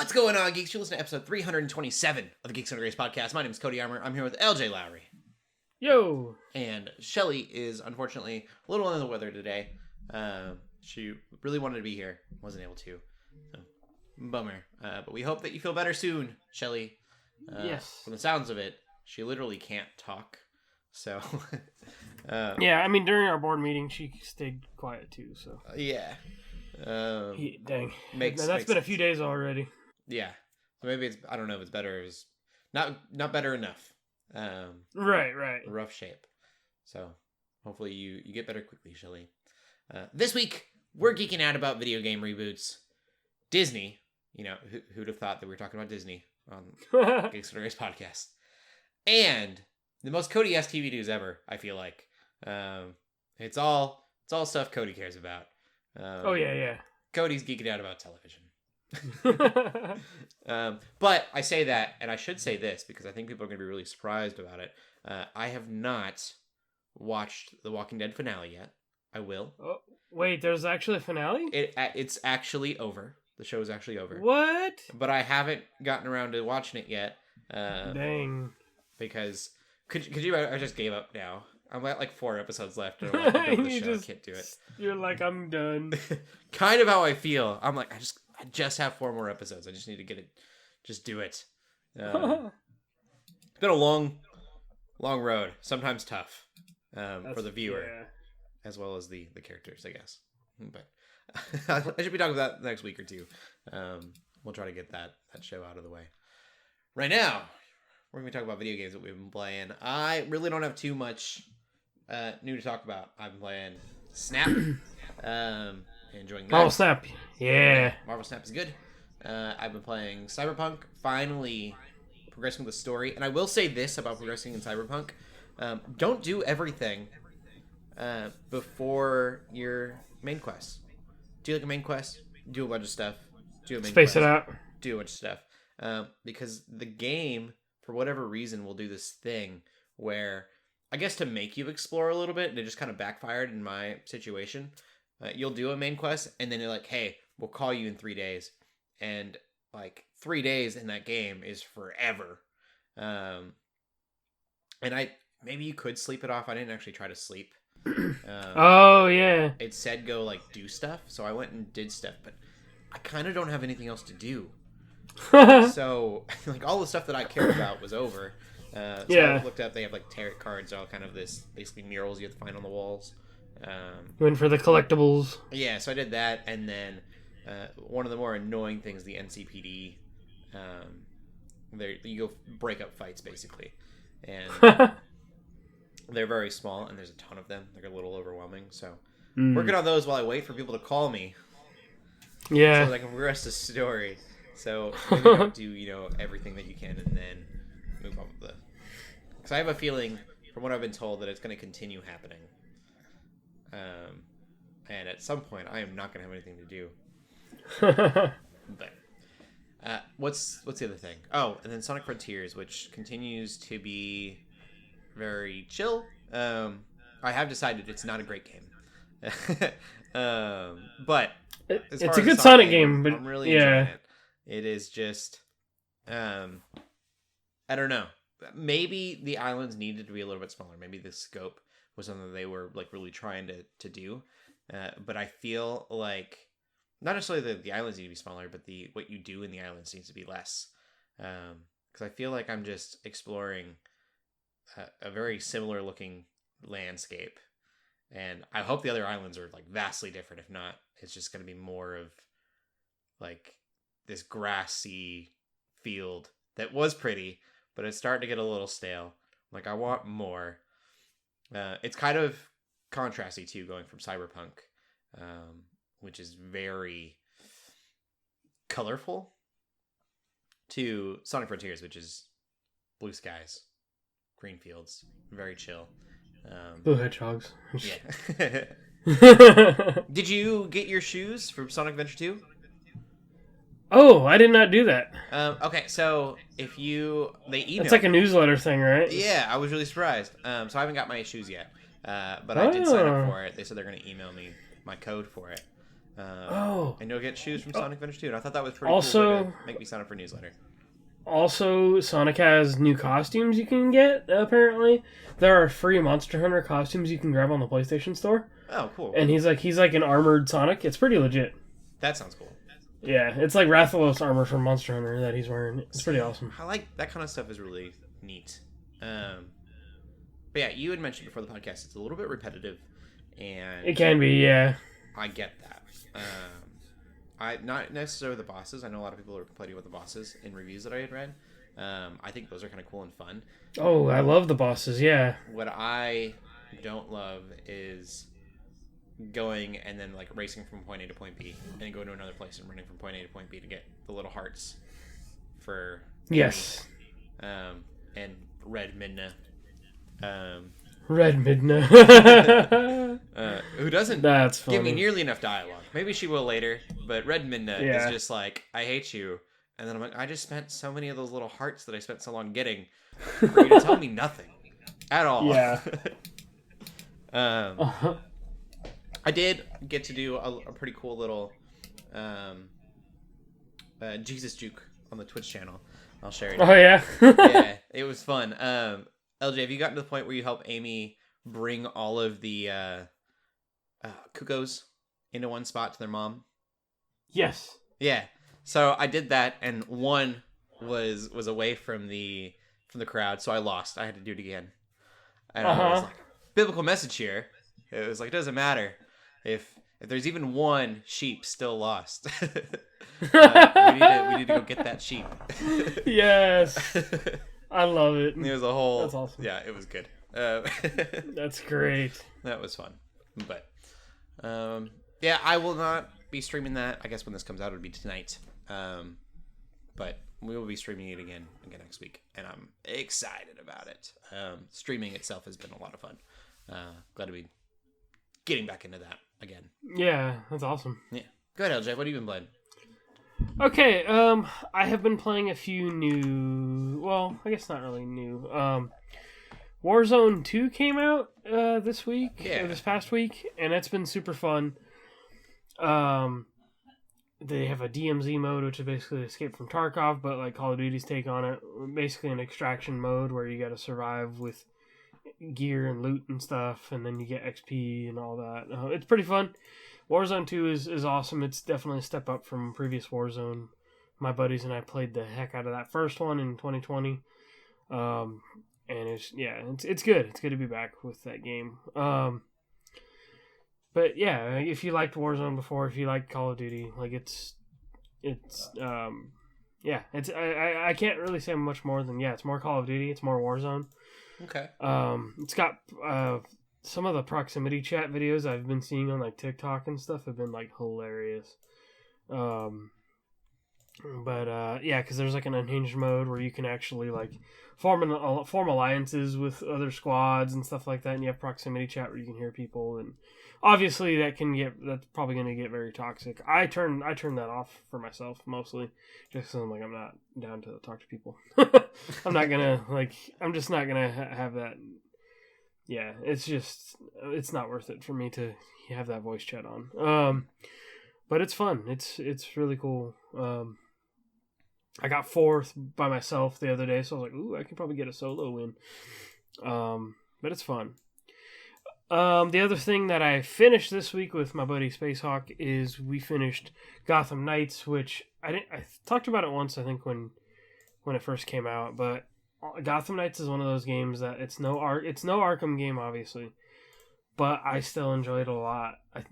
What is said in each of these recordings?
What's going on, geeks? You're listening to episode 327 of the Geeks Under Grace podcast. My name is Cody Armour. I'm here with Lj.Lowery. Yo! And Shelley is unfortunately a little under the weather today. She really wanted to be here. Wasn't able to. So, bummer. But we hope that you feel better soon, Shelley. Yes. From the sounds of it, she literally can't talk. So... yeah, I mean, during our board meeting, she stayed quiet too, so... yeah. Dang. Makes been sense. a few days already. Yeah. So maybe it's, I don't know if it's better. It's not better enough. Right. Rough shape. So hopefully you get better quickly, Shelley. This week, we're geeking out about video game reboots. Disney, you know, who'd have thought that we were talking about Disney on Geeks Under Grace podcast. And the most Cody-esque TV news ever, I feel like. It's all stuff Cody cares about. Oh, yeah. Cody's geeking out about television. But I say that, and I should say this, because I think people are going to be really surprised about it. I have not watched the Walking Dead finale yet. I will. Oh, wait, there's actually a finale? It's actually over. The show is actually over. What? But I haven't gotten around to watching it yet. Dang. Because, could you, I just gave up now. I'm at like 4 episodes left. And I'm done with the show. I can't do it. You're like, I'm done. Kind of how I feel. I'm like, I just have 4 more episodes. I just need to get it. Just do it. It's been a long road. Sometimes tough for the viewer, as well as the characters, I guess. But I should be talking about that next week or two. We'll try to get that show out of the way. Right now, we're going to talk about video games that we've been playing. I really don't have too much new to talk about. I've been playing Snap. Enjoying that. Marvel Snap. Yeah. Marvel Snap is good. I've been playing Cyberpunk. Finally progressing with the story. And I will say this about progressing in Cyberpunk. Don't do everything before your main quest. Do like a main quest. Do a bunch of stuff. Do a main Space quest. it out. Do a bunch of stuff. Because the game, for whatever reason, will do this thing where, I guess to make you explore a little bit, and it just kind of backfired in my situation. You'll do a main quest, and then you're like, hey, we'll call you in 3 days. And, like, 3 days in that game is forever. And maybe you could sleep it off. I didn't actually try to sleep. Oh, yeah. It said go, like, do stuff. So I went and did stuff, but I kind of don't have anything else to do. So, like, all the stuff that I cared about was over. So I looked up, they have, like, tarot cards, all kind of this, basically murals you have to find on the walls. Went for the collectibles. Yeah, so I did that, and then one of the more annoying things, the NCPD, you go break up fights, basically. And they're very small, and there's a ton of them. They're a little overwhelming, so working on those while I wait for people to call me. Yeah. So that I can progress the story. So maybe don't do, everything that you can, and then move on with the... Because I have a feeling, from what I've been told, that it's going to continue happening. And at some point, I am not going to have anything to do. But what's the other thing? Oh, and then Sonic Frontiers, which continues to be very chill. I have decided it's not a great game. But it's a good Sonic game, but I'm really enjoying it. It is just, I don't know. Maybe the islands needed to be a little bit smaller. Maybe the scope was something they were like really trying to do. But I feel like not necessarily the islands need to be smaller, but what you do in the islands needs to be less. Because I feel like I'm just exploring a very similar looking landscape. And I hope the other islands are like vastly different. If not, it's just going to be more of like this grassy field that was pretty, but it's starting to get a little stale. Like, I want more. It's kind of contrasty too, going from Cyberpunk, which is very colorful, to Sonic Frontiers, which is blue skies, green fields, very chill. Blue hedgehogs. Yeah. Did you get your shoes from Sonic Adventure 2? Oh, I did not do that. Okay, so they email. It's like a newsletter thing, right? Yeah, I was really surprised. So I haven't got my shoes yet, but I did sign up for it. They said they're going to email me my code for it. And you'll get shoes from Sonic Adventure 2. And I thought that was pretty cool to make me sign up for a newsletter. Also, Sonic has new costumes you can get, apparently. There are free Monster Hunter costumes you can grab on the PlayStation Store. Oh, cool. And he's like an armored Sonic. It's pretty legit. That sounds cool. Yeah, it's like Rathalos armor from Monster Hunter that he's wearing. It's pretty awesome. I like that kind of stuff. Is really neat. But yeah, you had mentioned before the podcast it's a little bit repetitive, and it can be. Yeah, I get that. I not necessarily the bosses. I know a lot of people are complaining about the bosses in reviews that I had read. I think those are kind of cool and fun. Oh, I love the bosses. Yeah. What I don't love is going and then like racing from point A to point B and then going to another place and running from point A to point B to get the little hearts for yes and Red Midna who doesn't give me nearly enough dialogue. Maybe she will later, but Red Midna is just like, I hate you, and then I'm like, I just spent so many of those little hearts that I spent so long getting for you to tell me nothing at all. I did get to do a pretty cool little Jesus Juke on the Twitch channel. I'll share it. Oh, yeah? Yeah, it was fun. LJ, have you gotten to the point where you help Amy bring all of the Cuckoos into one spot to their mom? Yes. Yeah. So I did that, and one was away from the crowd, so I lost. I had to do it again. And I was like, biblical message here. It was like, it doesn't matter. If there's even one sheep still lost, we need to go get that sheep. Yes, I love it. It was a whole. That's awesome. Yeah, it was good. That's great. That was fun, but yeah, I will not be streaming that. I guess when this comes out, it'll be tonight. But we will be streaming it again next week, and I'm excited about it. Streaming itself has been a lot of fun. Glad to be getting back into that again. Yeah, that's awesome. Yeah. Go ahead, LJ. What have you been playing? Okay, I have been playing a few new... Well, I guess not really new. Warzone 2 came out this week, this past week, and it's been super fun. They have a DMZ mode, which is basically Escape from Tarkov, but like Call of Duty's take on it. Basically an extraction mode where you gotta survive with gear and loot and stuff, and then you get XP and all that. It's pretty fun. Warzone 2 is awesome. It's definitely a step up from previous Warzone. My buddies and I played the heck out of that first one in 2020. And it's good. It's good to be back with that game. But yeah, if you liked Warzone before, if you liked Call of Duty, like I can't really say much more than, it's more Call of Duty, it's more Warzone. Okay. It's got some of the proximity chat videos I've been seeing on like TikTok and stuff have been like hilarious. Because there's like an unhinged mode where you can actually like form alliances with other squads and stuff like that, and you have proximity chat where you can hear people, and obviously that's probably going to get very toxic. I turn that off for myself mostly, just because I'm not down to talk to people. I'm just not gonna have that. Yeah, it's not worth it for me to have that voice chat on. But it's fun. It's really cool. I got 4th by myself the other day, so I was like, ooh, I could probably get a solo win. But it's fun. The other thing that I finished this week with my buddy Spacehawk is we finished Gotham Knights, which I talked about it once, I think, when it first came out, but Gotham Knights is one of those games that it's no Arkham game, obviously, but I still enjoy it a lot. A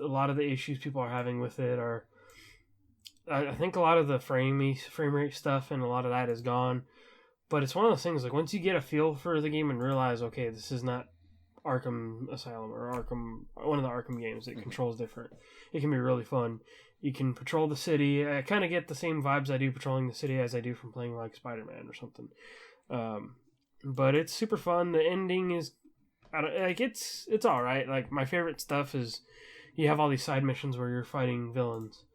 lot of the issues people are having with it are, I think a lot of the frame rate stuff and a lot of that is gone, but it's one of those things, like, once you get a feel for the game and realize, okay, this is not Arkham Asylum or one of the Arkham games, it controls different. It can be really fun. You can patrol the city. I kind of get the same vibes I do patrolling the city as I do from playing like Spider-Man or something. But it's super fun. The ending is, it's all right. Like, my favorite stuff is you have all these side missions where you're fighting villains.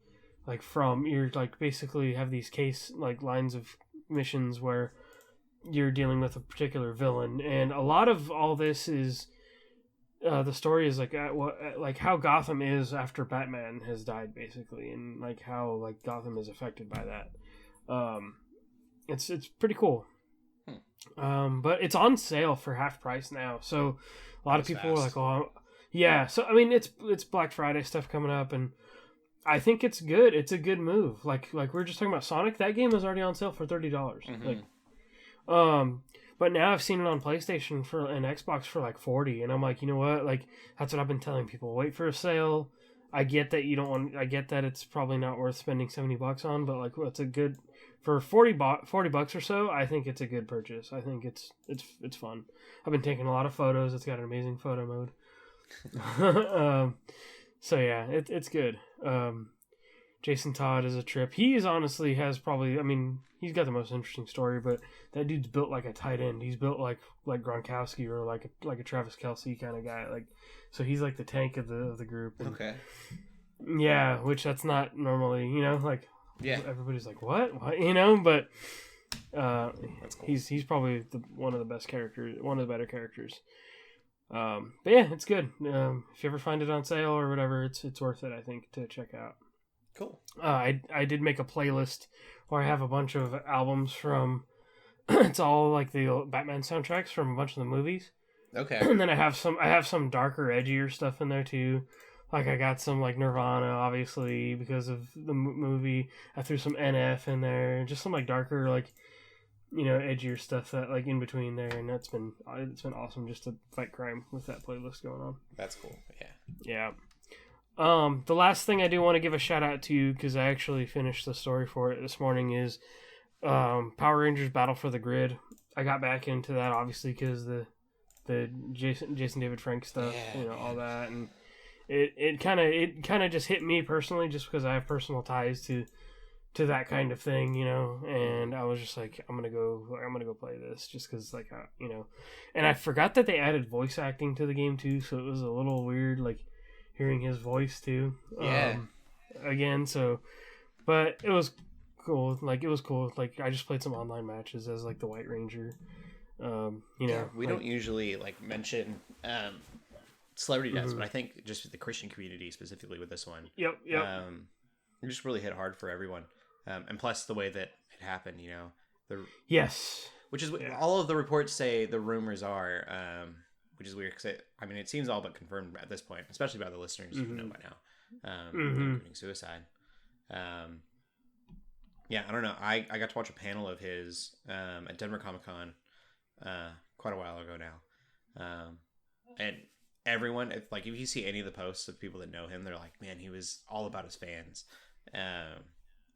Like, you're like basically have these lines of missions where you're dealing with a particular villain, and a lot of all this is the story is like like how Gotham is after Batman has died, basically, and like how like Gotham is affected by that. It's pretty cool. But it's on sale for half price now, so a lot of people are like, "Oh, yeah." So I mean, it's Black Friday stuff coming up, and I think it's good. It's a good move. Like we were just talking about Sonic. That game is already on sale for $30. Like, but now I've seen it on PlayStation and Xbox for like $40, and I'm like, you know what? Like that's what I've been telling people. Wait for a sale. I get that you don't want. I get that it's probably not worth spending $70 on, but like, it's a good for $40 or so. I think it's a good purchase. I think it's fun. I've been taking a lot of photos. It's got an amazing photo mode. So yeah, it's good. Jason Todd is a trip. He's honestly has probably. I mean, he's got the most interesting story, but that dude's built like a tight end. He's built like Gronkowski or like a Travis Kelce kind of guy. Like, so he's like the tank of the group. And, okay. Yeah, which that's not normally, like. Yeah. Everybody's like, what? But that's cool. He's probably one of the best characters, one of the better characters. But yeah, it's good. If you ever find it on sale or whatever, it's worth it, I think, to check out. Cool. I did make a playlist where I have a bunch of albums from. It's all like the Batman soundtracks from a bunch of the movies. Okay. And then I have some darker, edgier stuff in there too. Like I got some like Nirvana, obviously because of the movie. I threw some NF in there, just some like darker, like edgier stuff that like in between there, and it's been awesome just to fight crime with that playlist going on. That's cool. Yeah. The last thing I do want to give a shout out to, because I actually finished the story for it this morning, is Power Rangers Battle for the Grid. I got back into that obviously because the Jason David Frank stuff, all that, and it kind of just hit me personally, just because I have personal ties to that kind of thing, and I was just like, I'm gonna go play this just because and I forgot that they added voice acting to the game too, so it was a little weird, like hearing his voice too. Again, so, but it was cool. Like it was cool. Like I just played some online matches as like the White Ranger. We don't usually like mention celebrity deaths, but I think just the Christian community specifically with this one. Yep. It just really hit hard for everyone. And plus the way that it happened, yes, which is what all of the reports say. The rumors are, which is weird because it seems all but confirmed at this point, especially by the listeners who know by now, including suicide. Yeah, I don't know. I got to watch a panel of his at Denver Comic-Con quite a while ago now, and everyone, if you see any of the posts of people that know him, they're like, man, he was all about his fans.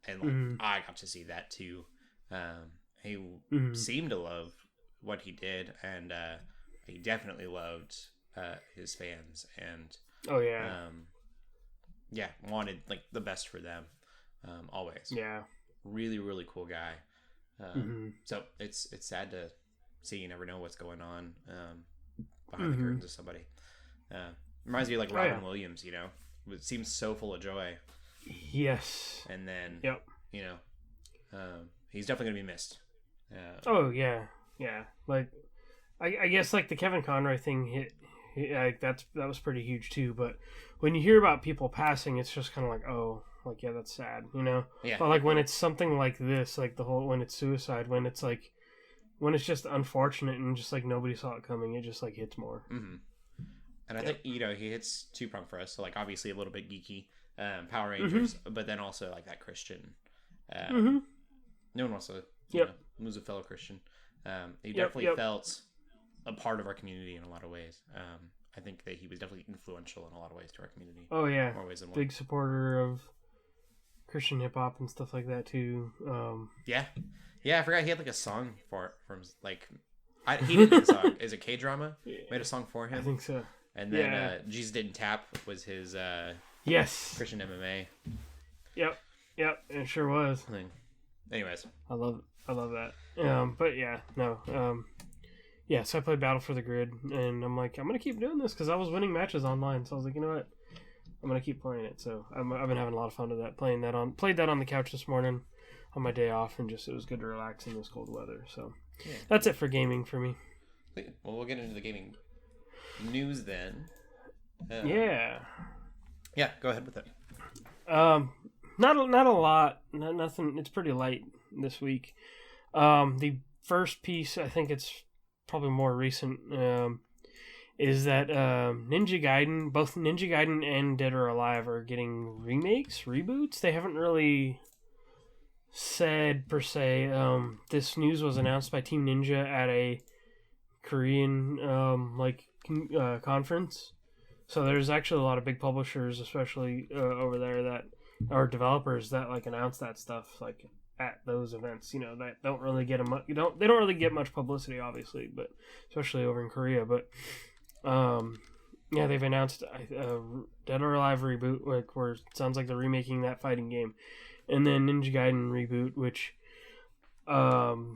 And I got to see that too. He seemed to love what he did, and he definitely loved his fans, and wanted like the best for them, always. Yeah, really, really cool guy. So it's sad to see. You never know what's going on behind the curtains of somebody. Reminds me of like Robin Williams. It seems so full of joy. Yes. And then, yep. He's definitely gonna be missed. Oh yeah. Like, I guess like the Kevin Conroy thing hit that was pretty huge too. But when you hear about people passing, it's just kind of like, oh, like yeah, that's sad, Yeah. But like when it's something like this, like when it's suicide, when it's when it's just unfortunate and just like nobody saw it coming, it just like hits more. Mm-hmm. And I think he hits two-pronged for us. So like obviously a little bit geeky. Power Rangers, but then also like that Christian. No one wants to lose a fellow Christian. He definitely felt a part of our community in a lot of ways. I think that he was definitely influential in a lot of ways to our community. Oh yeah, more ways than one. Big supporter of Christian hip hop and stuff like that too. Yeah, I forgot he had like a song for it from like he did make a song. Is it K-Drama? Made a song for him. I think so. And then Jesus Didn't Tap was his. Yes. Christian MMA. Yep. It sure was. Anyways, I love that. But yeah, no. So I played Battle for the Grid, and I'm like, I'm gonna keep doing this because I was winning matches online. So I was like, you know what, I'm gonna keep playing it. So I've been having a lot of fun with that. Played that on the couch this morning on my day off, and just it was good to relax in this cold weather. So that's it for gaming for me. Well, we'll get into the gaming news then. Yeah. Yeah, go ahead with it. Not a lot. Nothing. It's pretty light this week. The first piece, I think it's probably more recent, is that Ninja Gaiden, both Ninja Gaiden and Dead or Alive are getting remakes, reboots. They haven't really said per se. This news was announced by Team Ninja at a Korean conference. So there's actually a lot of big publishers, especially over there, that are developers that like announce that stuff like at those events. You know, that don't really get they don't really get much publicity, obviously, but especially over in Korea. But yeah, they've announced a Dead or Alive reboot, like where it sounds like they're remaking that fighting game, and then Ninja Gaiden reboot, which Ninja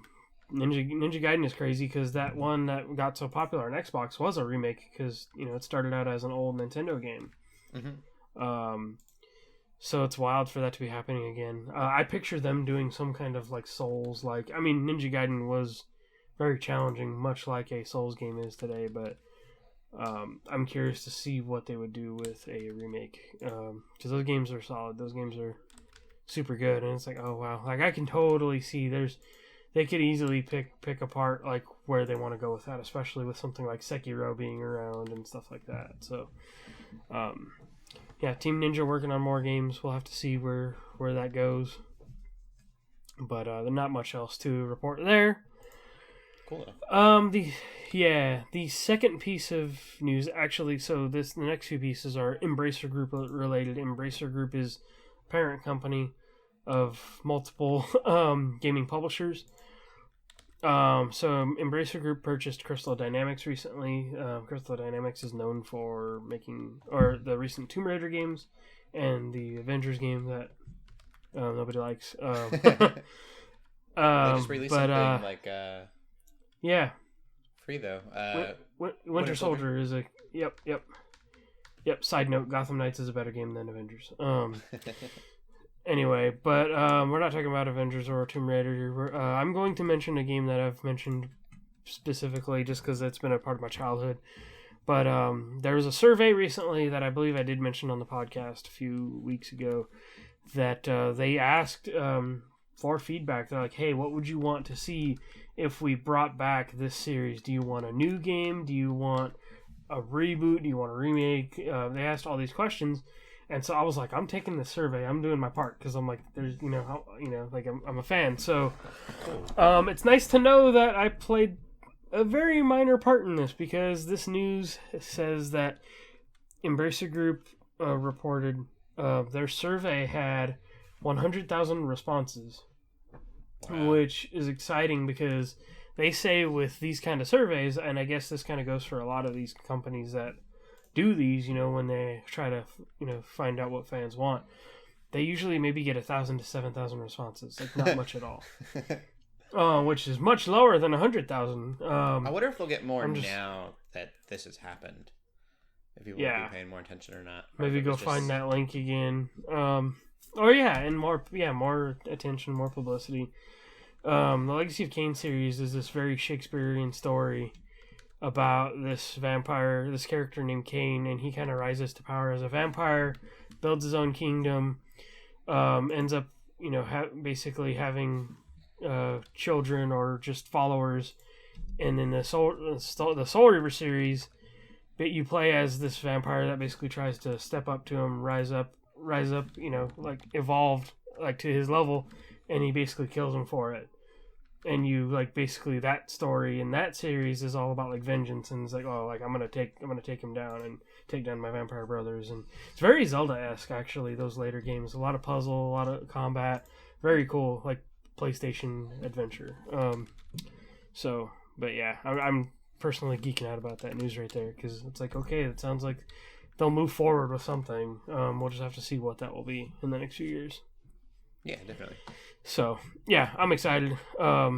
Gaiden is crazy because that one that got so popular on Xbox was a remake because, you know, it started out as an old Nintendo game. Mm-hmm. So it's wild for that to be happening again. I picture them doing some kind of like Souls, like, I mean, Ninja Gaiden was very challenging, much like a Souls game is today, but I'm curious to see what they would do with a remake because those games are solid. Those games are super good, and it's like, oh wow, like I can totally see they could easily pick apart like where they want to go with that, especially with something like Sekiro being around and stuff like that. So, yeah, Team Ninja working on more games. We'll have to see where that goes. But there's not much else to report there. Cool. The second piece of news, actually, so the next few pieces are Embracer Group related. Embracer Group is a parent company of multiple gaming publishers. So Embracer Group purchased Crystal Dynamics recently. Crystal Dynamics is known for making the recent Tomb Raider games and the Avengers game that nobody likes. They just released something yeah, free though. Winter Soldier is a yep. Side note: Gotham Knights is a better game than Avengers. Anyway, but we're not talking about Avengers or Tomb Raider here. I'm going to mention a game that I've mentioned specifically just because it's been a part of my childhood. But there was a survey recently that I believe I did mention on the podcast a few weeks ago that they asked for feedback. They're like, hey, what would you want to see if we brought back this series? Do you want a new game? Do you want a reboot? Do you want a remake? They asked all these questions. And so I was like, I'm taking this survey. I'm doing my part because I'm like, there's, I'm a fan. So it's nice to know that I played a very minor part in this because this news says that Embracer Group reported their survey had 100,000 responses, which is exciting because they say with these kind of surveys, and I guess this kind of goes for a lot of these companies that do these, when they try to, find out what fans want, they usually maybe get 1,000 to 7,000 responses, like not much at all, which is much lower than 100,000. I wonder if they'll get more now that this has happened. If people will be paying more attention or not. Maybe go find that link again. And more attention, more publicity. The Legacy of Kain series is this very Shakespearean story about this character named Kain, and he kind of rises to power as a vampire, builds his own kingdom, ends up, basically having children or just followers. And in the Soul Reaver series, you play as this vampire that basically tries to step up to him, rise up, evolved to his level, and he basically kills him for it. And you basically that story in that series is all about vengeance, and it's I'm gonna take him down and take down my vampire brothers, and it's very Zelda-esque actually. Those later games, a lot of puzzle, a lot of combat, very cool, PlayStation adventure. But yeah, I'm personally geeking out about that news right there because it's okay, it sounds like they'll move forward with something. We'll just have to see what that will be in the next few years. Yeah, definitely. So, yeah, I'm excited. I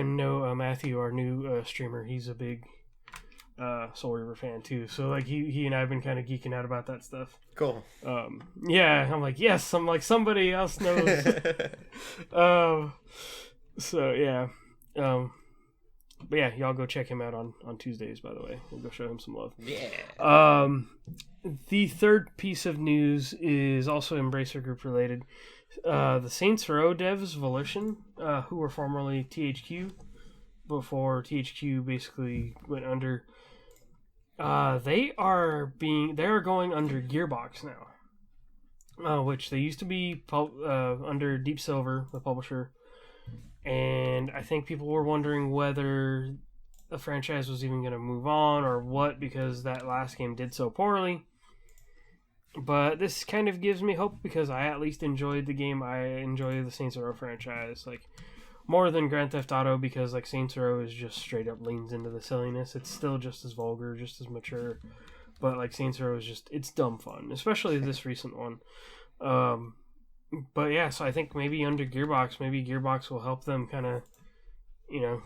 know Matthew, our new streamer, he's a big Soul Reaver fan too. So, he and I have been kind of geeking out about that stuff. Cool. Yeah, I'm like, yes, I'm like, somebody else knows. So, yeah. But yeah, y'all go check him out on Tuesdays, by the way. We'll go show him some love. Yeah. The third piece of news is also Embracer Group related. The Saints Row devs, Volition, who were formerly THQ, before THQ basically went under, they are going under Gearbox now, which they used to be under Deep Silver, the publisher. And I think people were wondering whether the franchise was even going to move on or what, because that last game did so poorly. But this kind of gives me hope, because I at least enjoyed the game. I enjoy the Saints Row franchise, like, more than Grand Theft Auto, because like Saints Row is just straight up leans into the silliness. It's still just as vulgar, just as mature, but like Saints Row is just, it's dumb fun, especially this recent one. But yeah, so I think maybe under Gearbox, maybe Gearbox will help them kind of, you know,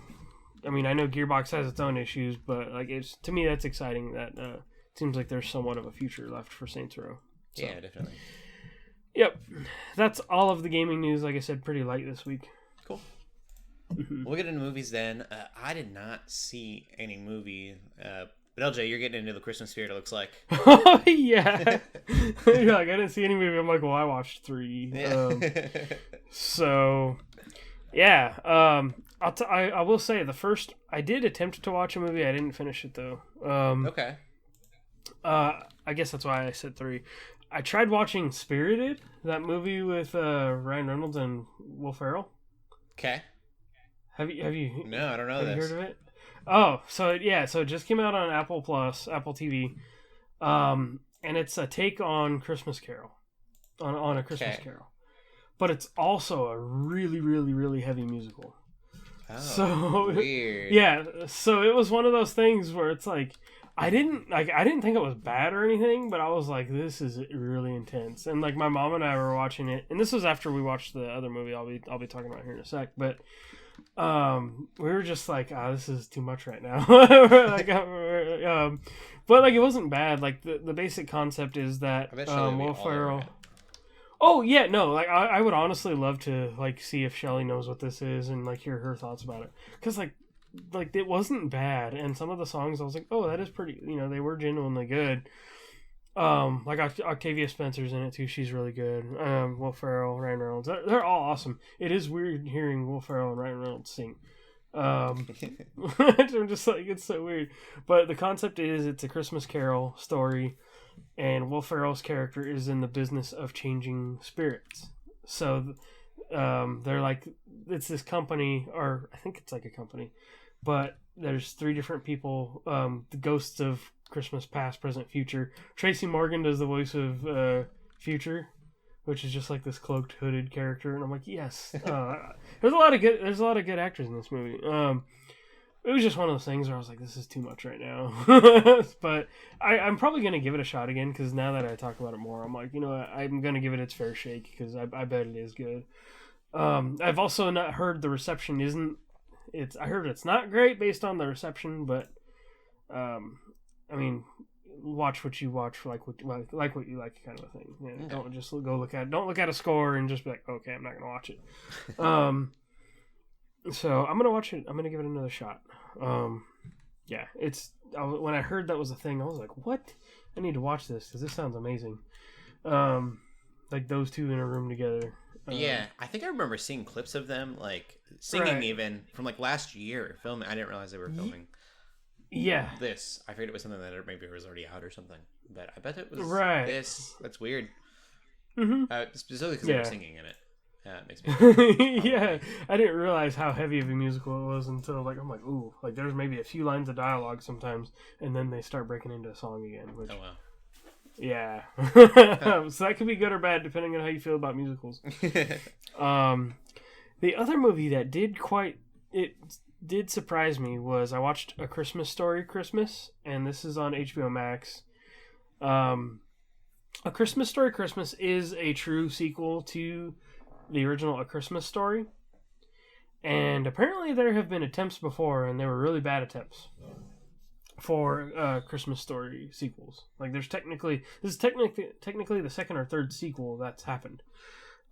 I mean, I know Gearbox has its own issues, but like, it's, to me, that's exciting that it seems like there's somewhat of a future left for Saints Row. So, yeah, definitely. Yep. That's all of the gaming news. Like I said, pretty light this week. Cool. We'll get into movies then. I did not see any movie. But LJ, you're getting into the Christmas spirit, it looks like. Oh, yeah. You're like, I didn't see any movie. I'm like, well, I watched 3. Yeah. So, yeah. I will say, the first, I did attempt to watch a movie. I didn't finish it, though. Okay. I guess that's why I said 3. I tried watching Spirited, that movie with Ryan Reynolds and Will Ferrell. Okay. Have you? No, I don't know have this. You heard of it? Oh, so it just came out on Apple TV, and it's a take on Christmas Carol, on a Christmas Carol, but it's also a really, really, really heavy musical. Oh, so weird. Yeah, so it was one of those things where it's like I didn't think it was bad or anything, but I was like, this is really intense. And like my mom and I were watching it, and this was after we watched the other movie I'll be talking about here in a sec, but we were just like, this is too much right now. Like, but like it wasn't bad. Like the basic concept is that Will Ferrell. Oh yeah, no, like I would honestly love to like see if Shelley knows what this is and like hear her thoughts about it, because like it wasn't bad, and some of the songs I was like, oh, that is pretty, you know, they were genuinely good. Like Octavia Spencer's in it too, she's really good. Will Ferrell, Ryan Reynolds, they're all awesome. It is weird hearing Will Ferrell and Ryan Reynolds sing. I'm just like, it's so weird. But the concept is, it's a Christmas Carol story, and Will Ferrell's character is in the business of changing spirits. So they're like, it's this company, or I think it's like a company, but there's 3 different people, the ghosts of Christmas past, present, future. Tracy Morgan does the voice of Future, which is just like this cloaked, hooded character, and I'm like, yes. There's a lot of good actors in this movie. It was just one of those things where I was like, this is too much right now. But I'm probably gonna give it a shot again, because now that I talk about it more, I'm like, you know what, I'm gonna give it its fair shake, because I bet it is good. I've also not heard the reception isn't. I heard it's not great based on the reception, but I mean, watch what you watch, like what you like, kind of a thing. Yeah, okay. Don't just don't look at a score and just be like, okay, I'm not gonna watch it. So I'm gonna watch it. I'm gonna give it another shot. Yeah, when I heard that was a thing, I was like, what? I need to watch this, because this sounds amazing. Like those two in a room together. Yeah, I think I remember seeing clips of them like singing, even from like last year filming. I didn't realize they were filming. Yeah, this, I figured it was something that maybe it was already out or something, but I bet it was this. That's weird. Mm-hmm. Specifically because they were singing in it. It makes me yeah, I didn't realize how heavy of a musical it was until like I'm like, ooh, like there's maybe a few lines of dialogue sometimes, and then they start breaking into a song again. Which, oh wow. Yeah. So that could be good or bad depending on how you feel about musicals. The other movie that did surprise me was I watched A Christmas Story Christmas, and this is on HBO Max. A Christmas Story Christmas is a true sequel to the original A Christmas Story, and apparently there have been attempts before, and they were really bad attempts for Christmas Story sequels. Like this is technically the second or third sequel that's happened,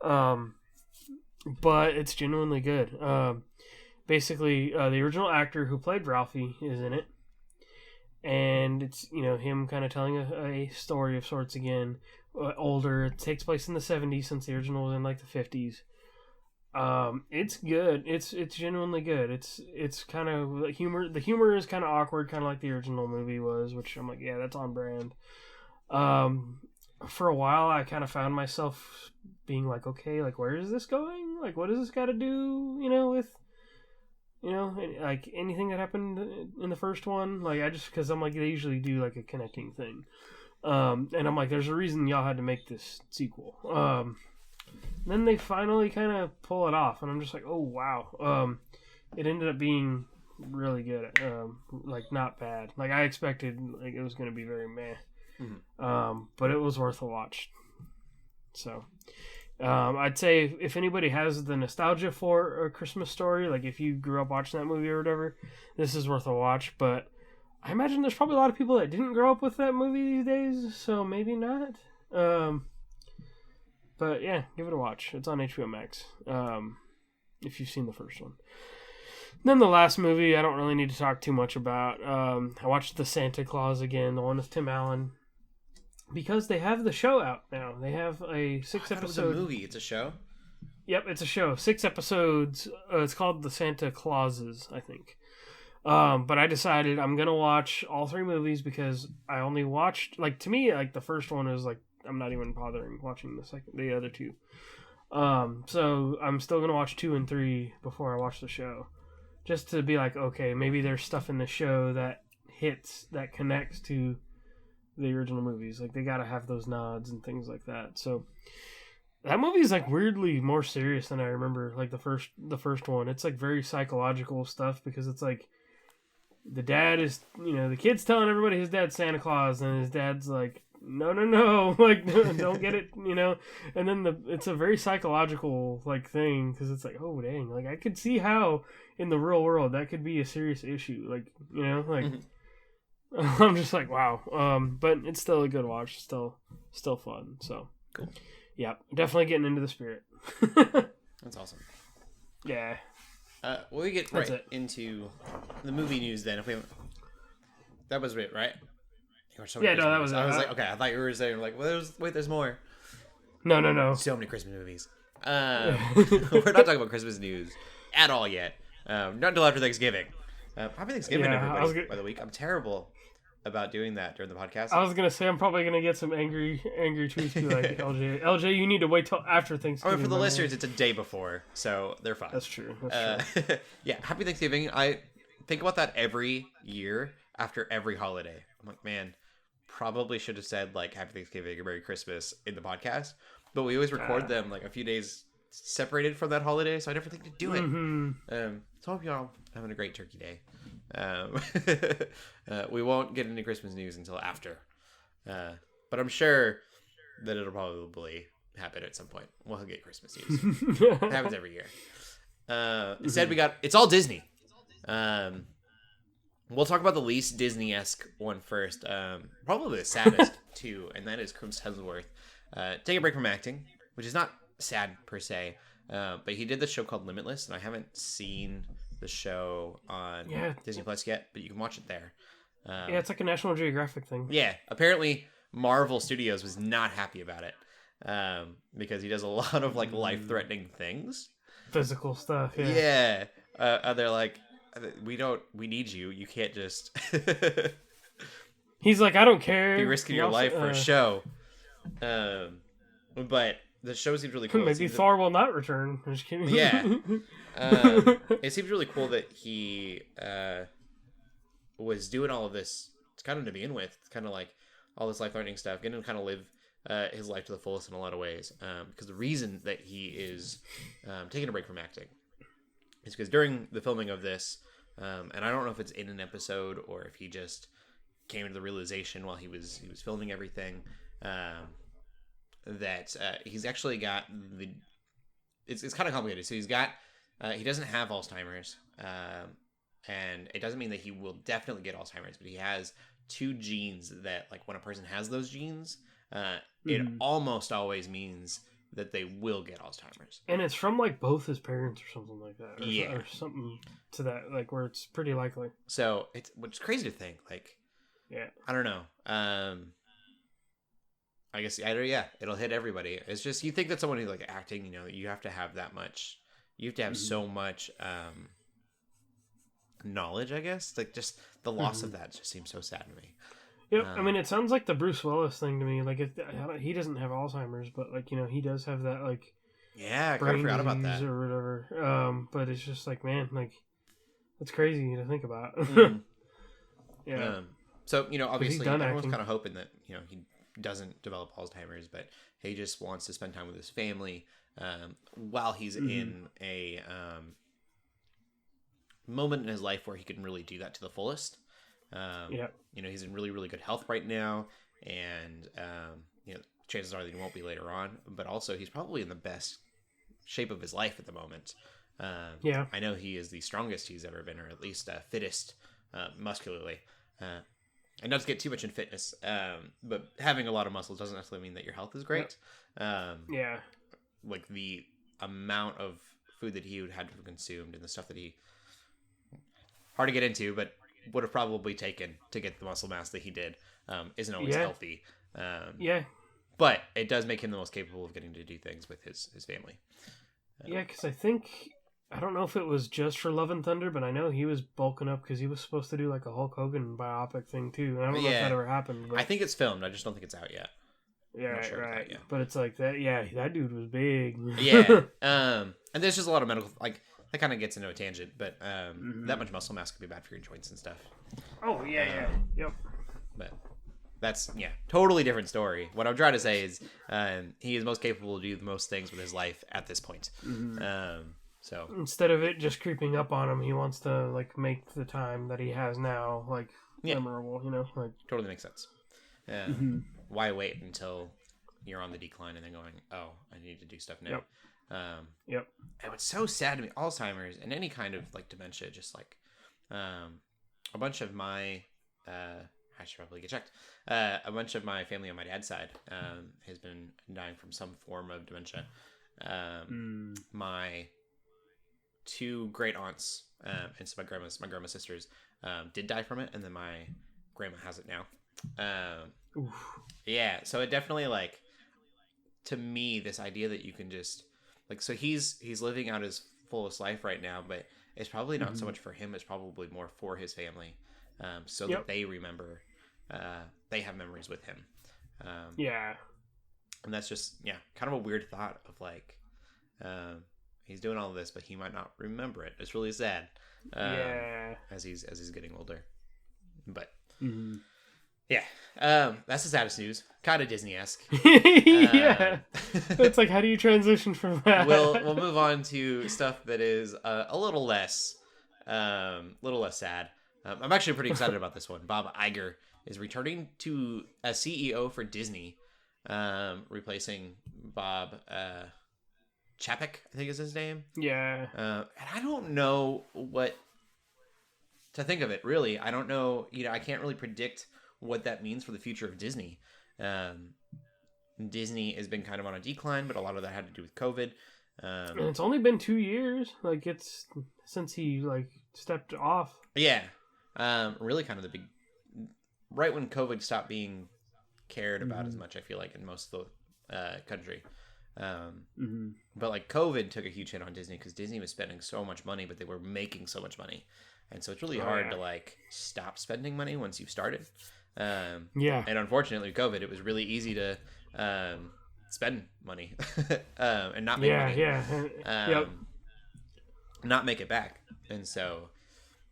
but it's genuinely good. basically the original actor who played Ralphie is in it, and it's him kind of telling a story of sorts again, older. It takes place in the 70s since the original was in like the 50s. It's good. It's genuinely good. It's kind of humor. The humor is kind of awkward, kind of like the original movie was, which I'm like, yeah, that's on brand. For a while, I kind of found myself being like, okay, like where is this going? Like, what does this got to do, with, like anything that happened in the first one? Like, because I'm like, they usually do like a connecting thing. And I'm like, there's a reason y'all had to make this sequel. Then they finally kind of pull it off, and I'm just like, oh wow. It ended up being really good. Like not bad. Like I expected, like it was going to be very meh. Mm-hmm. But it was worth a watch. So, I'd say if anybody has the nostalgia for A Christmas Story, like if you grew up watching that movie or whatever, this is worth a watch. But I imagine there's probably a lot of people that didn't grow up with that movie these days, so maybe not. But yeah, give it a watch. It's on HBO Max. If you've seen the first one. Then the last movie, I don't really need to talk too much about. I watched The Santa Claus again, the one with Tim Allen, because they have the show out now. They have a 6-episode. It's a movie. It's a show. Yep, it's a show. 6 episodes. It's called The Santa Clauses, I think. But I decided I'm gonna watch all 3 movies because I only watched, like, to me, like the first one is like I'm not even bothering watching the other 2. So I'm still gonna watch 2 and 3 before I watch the show, just to be like, okay, maybe there's stuff in the show that hits, that connects to the original movies. Like they gotta have those nods and things like that. So that movie is like weirdly more serious than I remember. Like the first one, it's like very psychological stuff because it's like the dad is, the kid's telling everybody his dad's Santa Claus, and his dad's like, no, like don't get it, and then it's a very psychological like thing because it's like, oh dang, like I could see how in the real world that could be a serious issue, like like I'm just like, wow. But it's still a good watch, still fun. So cool. Yeah, definitely getting into the spirit. That's awesome. Yeah. We get into the movie news then. If we that was it, right? So yeah, no, that was. I was like, okay, I thought you were saying like, well, there's more. No. So many Christmas movies. We're not talking about Christmas news at all yet. Not until after Thanksgiving. Happy Thanksgiving, everybody. By the week, I'm terrible about doing that during the podcast. I was gonna say I'm probably gonna get some angry tweets to like LJ, you need to wait till after Thanksgiving. I mean, for the listeners, it's a day before, so they're fine. That's true. That's true. Yeah, Happy Thanksgiving. I think about that every year after every holiday. I'm like, man, probably should have said like Happy Thanksgiving or Merry Christmas in the podcast, but we always record them like a few days separated from that holiday, so I never think to do it. Mm-hmm. So I hope y'all having a great Turkey Day. We won't get into Christmas news until after, but I'm sure that it'll probably happen at some point. We'll get Christmas news. It happens every year. Instead, it's all Disney. We'll talk about the least Disney-esque one first. Probably the saddest too, and that is Chris Hemsworth taking a break from acting, which is not sad per se, but he did this show called Limitless, and I haven't seen the show on Disney Plus yet, but you can watch it there. Yeah, it's like a National Geographic thing. Yeah, apparently Marvel Studios was not happy about it because he does a lot of like life-threatening things, physical stuff. Yeah, they're like, we need you. You can't just. He's like, I don't care. Be risking your life for a show. But the show seems really cool. Maybe Thor will not return. I'm just kidding. Yeah. It seems really cool that he was doing all of this. It's kind of to begin with. It's kind of like all this life-threatening stuff. Getting to kind of live his life to the fullest in a lot of ways. Because the reason that he is taking a break from acting is because during the filming of this, and I don't know if it's in an episode or if he just came to the realization while he was filming everything, that he's actually got it's kind of complicated. So he doesn't have Alzheimer's, and it doesn't mean that he will definitely get Alzheimer's, but he has 2 genes that, like, when a person has those genes, it almost always means that they will get Alzheimer's. And it's from like both his parents or something like that. Yeah. Or something to that, like where it's pretty likely. So which is crazy to think. Like, yeah, I don't know. I guess it'll hit everybody. It's just, you think that someone who's like acting, you have to have that much. You have to have so much knowledge, I guess. Like, just the loss of that just seems so sad to me. Yep. I mean, it sounds like the Bruce Willis thing to me. Like, he doesn't have Alzheimer's, but like, he does have that like. Yeah, I kind of forgot about that. Or whatever. But it's just like, man, like, it's crazy to think about. Yeah. So, obviously everyone's acting. kind of hoping that, he doesn't develop Alzheimer's, but he just wants to spend time with his family while he's in a moment in his life where he can really do that to the fullest. He's in really, really good health right now, and chances are that he won't be later on, but also he's probably in the best shape of his life at the moment. I know he is the strongest he's ever been, or at least fittest muscularly. And not to get too much in fitness, but having a lot of muscles doesn't necessarily mean that your health is great. Like the amount of food that he would have to have consumed and the stuff that hard to get into, but would have probably taken to get the muscle mass that he did, isn't always healthy. But it does make him the most capable of getting to do things with his family. Because I don't know if it was just for Love and Thunder, but I know he was bulking up because he was supposed to do like a Hulk Hogan biopic thing too. And I don't know if that ever happened. But... I think it's filmed. I just don't think it's out yet. Yeah, right. But it's like that. Yeah, that dude was big. And there's just a lot of medical, like, that kind of gets into a tangent, but that much muscle mass could be bad for your joints and stuff. Oh yeah. Yep. But that's totally different story. What I'm trying to say is he is most capable to do the most things with his life at this point. So instead of it just creeping up on him, he wants to like make the time that he has now like memorable. Like totally makes sense. Why wait until you're on the decline and then going, oh, I need to do stuff now? Yep. And what's so sad to me, Alzheimer's and any kind of like dementia, just like a bunch of my I should probably get checked. A bunch of my family on my dad's side has been dying from some form of dementia. My two great aunts and so my grandma's sisters did die from it, and then my grandma has it now. So it definitely, like, to me, this idea that you can just like, so he's living out his fullest life right now, but it's probably not so much for him, it's probably more for his family, so that they remember, they have memories with him. And that's just kind of a weird thought of like, he's doing all of this, but he might not remember it. It's really sad. As he's getting older. But that's the saddest news. Kind of Disney-esque. It's like, how do you transition from that? We'll move on to stuff that is a little less sad. I'm actually pretty excited about this one. Bob Iger is returning to as CEO for Disney, replacing Bob Chapek, I think is his name. And I don't know what to think of it, really. I don't know. I can't really predict what that means for the future of Disney. Disney has been kind of on a decline, but a lot of that had to do with COVID. And it's only been 2 years. Like, it's since he like stepped off. Really kind of the big, right when COVID stopped being cared about as much, I feel like, in most of the country. But like, COVID took a huge hit on Disney because Disney was spending so much money, but they were making so much money, and so it's really hard to like stop spending money once you've started. And unfortunately, with COVID, it was really easy to spend money and not make money. Not make it back. And so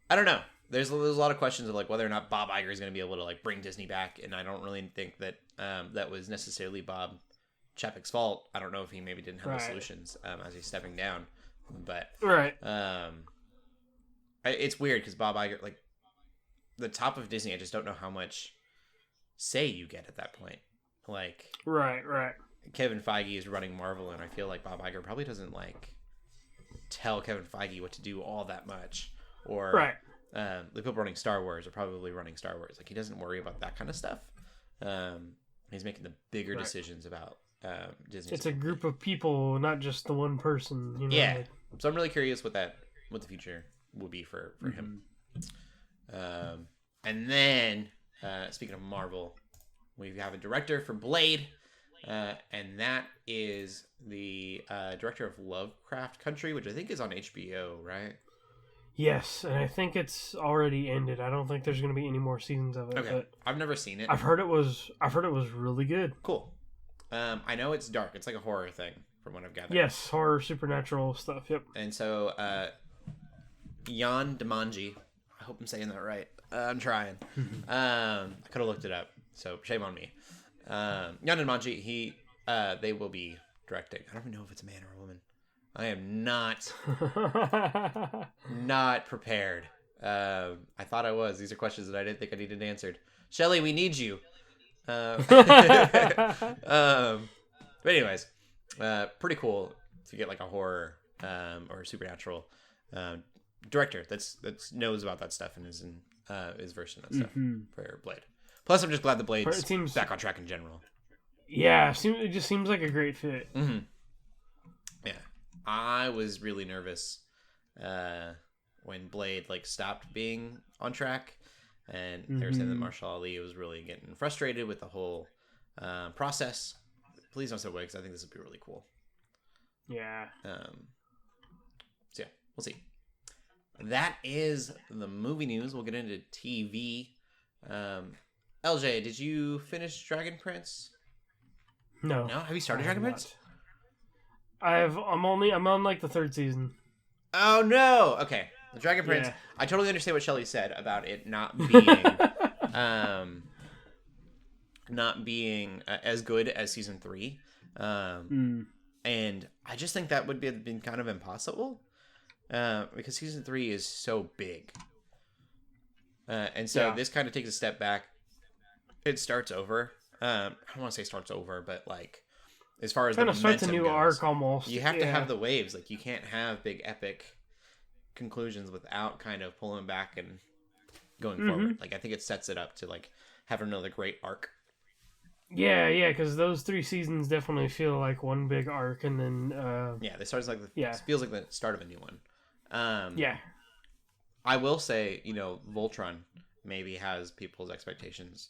I don't know. There's a lot of questions of like whether or not Bob Iger is going to be able to like bring Disney back, and I don't really think that that was necessarily Bob Chapek's fault. I don't know if he maybe didn't have the solutions as he's stepping down, but it's weird because Bob Iger, like, the top of Disney, I just don't know how much say you get at that point. Like, Kevin Feige is running Marvel, and I feel like Bob Iger probably doesn't like tell Kevin Feige what to do all that much, or the people running Star Wars are probably running Star Wars. Like, he doesn't worry about that kind of stuff. He's making the bigger decisions about Disney. It's a group of people, not just the one person. You know? Yeah. So I'm really curious what the future will be for him. And then, speaking of Marvel, we have a director for Blade, and that is the director of Lovecraft Country, which I think is on HBO, right? Yes, and I think it's already ended. I don't think there's going to be any more seasons of it. Okay, but I've never seen it. I've heard it was really good. Cool. I know it's dark. It's like a horror thing, from what I've gathered. Yes, horror, supernatural stuff. Yep. And so, Jan Demanji, I hope I'm saying that right. I'm trying. I could have looked it up, so shame on me. Jan Demanji, they will be directing. I don't even know if it's a man or a woman. I am not prepared. I thought I was. These are questions that I didn't think I needed answered. Shelley, we need you. But anyways, pretty cool to get like a horror or supernatural director that's knows about that stuff and is versed in that stuff for Blade. Plus, I'm just glad the Blade's back on track in general. Yeah, it just seems like a great fit. Mm-hmm. Yeah, I was really nervous when Blade stopped being on track. And they were saying that Marshall Ali was really getting frustrated with the whole process. Please don't step away, because I think this would be really cool. Yeah. So yeah, we'll see. That is the movie news. We'll get into TV. LJ, did you finish Dragon Prince? No. No? Have you started Dragon Prince? I'm on like the third season. Oh no! Okay. The Dragon Prince, yeah. I totally understand what Shelley said about it not being as good as season 3. And I just think that would been kind of impossible because season 3 is so big. And so this kind of takes a step back. It starts over. I don't want to say starts over, but as far as kind of starts a new arc almost. You have to have the waves. You can't have big epic conclusions without kind of pulling back and going forward. I think it sets it up to have another great arc. Yeah, because those 3 seasons definitely feel like one big arc, and then they start as it feels like the start of a new one. I will say, Voltron maybe has people's expectations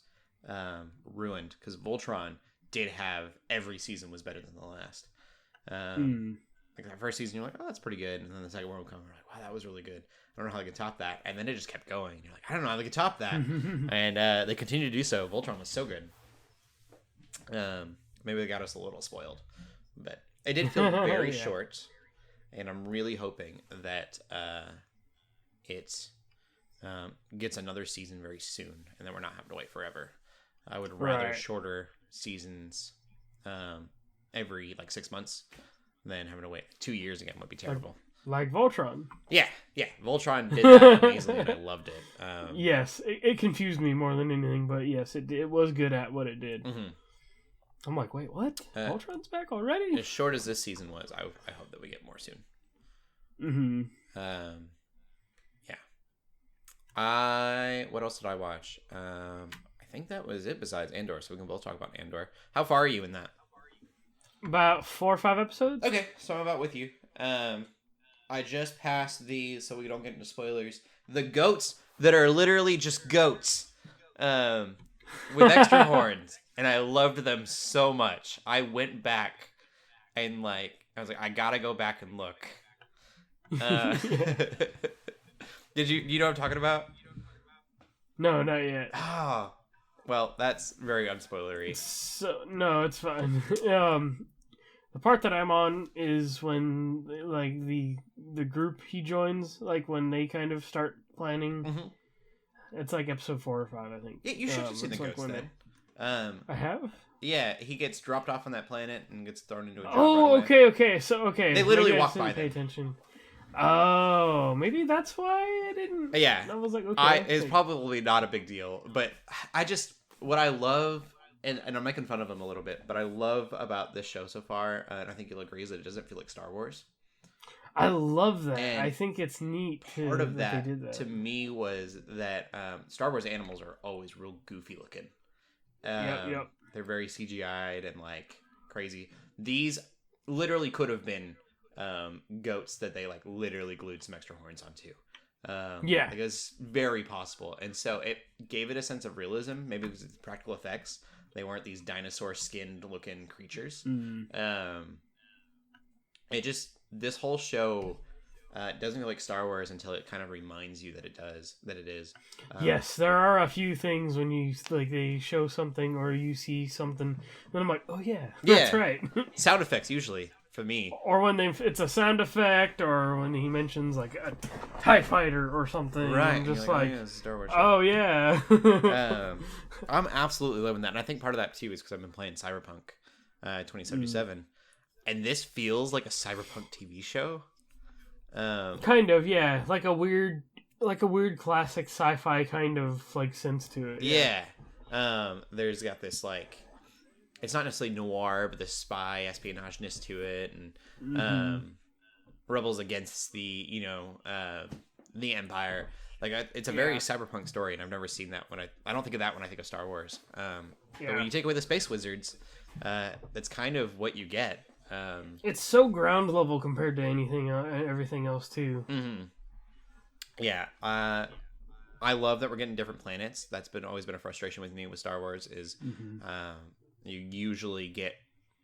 ruined, because Voltron did have every season was better than the last. That first season, you're like, oh, that's pretty good. And then the second one will come, you're like, wow, that was really good. I don't know how they can top that. And then it just kept going. You're like, I don't know how they can top that. And they continue to do so. Voltron was so good. Maybe they got us a little spoiled. But it did feel very short. And I'm really hoping that it gets another season very soon. And then we're not having to wait forever. I would rather shorter seasons every 6 months. Then having to wait 2 years again would be terrible. Like Voltron. Yeah. Voltron did that amazingly, and I loved it. Yes, it confused me more than anything, but yes, it was good at what it did. I'm like, wait, what? Voltron's back already? As short as this season was, I hope that we get more soon. Yeah. What else did I watch? I think that was it besides Andor, so we can both talk about Andor. How far are you in that? About 4 or 5 episodes. Okay, so I'm about with you. I just passed so we don't get into spoilers, the goats that are literally just goats with extra horns, and I loved them so much. I went back and I was like, I gotta go back and look. Did you know what I'm talking about? No, not yet. Oh. Well, that's very unspoilery. No, it's fine. The part that I'm on is when the group he joins, when they kind of start planning. It's episode 4 or 5, I think. Yeah, you should have seen the goats then. I have? Yeah, he gets dropped off on that planet and gets thrown into a jar. Oh, right okay. So, okay. They literally walk by pay attention. Oh, maybe that's why I didn't. Yeah. I was like, okay. It's probably not a big deal, but what I love, and I'm making fun of him a little bit, but I love about this show so far, and I think you'll agree, is that it doesn't feel like Star Wars. I love that. And I think it's neat. Part of that, to me, was that Star Wars animals are always real goofy looking. Yep. They're very CGI'd and crazy. These literally could have been goats that they like literally glued some extra horns onto. Yeah, like it's very possible, and so it gave it a sense of realism. Maybe it was the practical effects; they weren't these dinosaur skinned looking creatures. It just this whole show doesn't feel like Star Wars until it kind of reminds you that it is. Yes, there are a few things when you like they show something or you see something, then I'm like, oh yeah, that's right. Sound effects usually. For me, or when it's a sound effect, or when he mentions like a TIE fighter or something, right? I'm just like, oh, yeah, Star Wars. Oh yeah. I'm absolutely loving that, and I think part of that too is because I've been playing Cyberpunk 2077, and this feels like a Cyberpunk TV show. Kind of, yeah, like a weird classic sci-fi kind of like sense to it. Yeah. There's got this like. It's not necessarily noir, but the spy espionage-ness to it, and rebels against the the Empire. Like it's a very cyberpunk story, and I've never seen that. I don't think of that when I think of Star Wars. But when you take away the space wizards, that's kind of what you get. It's so ground level compared to everything else too. Mm-hmm. Yeah, I love that we're getting different planets. That's always been a frustration with me with Star Wars. Is you usually get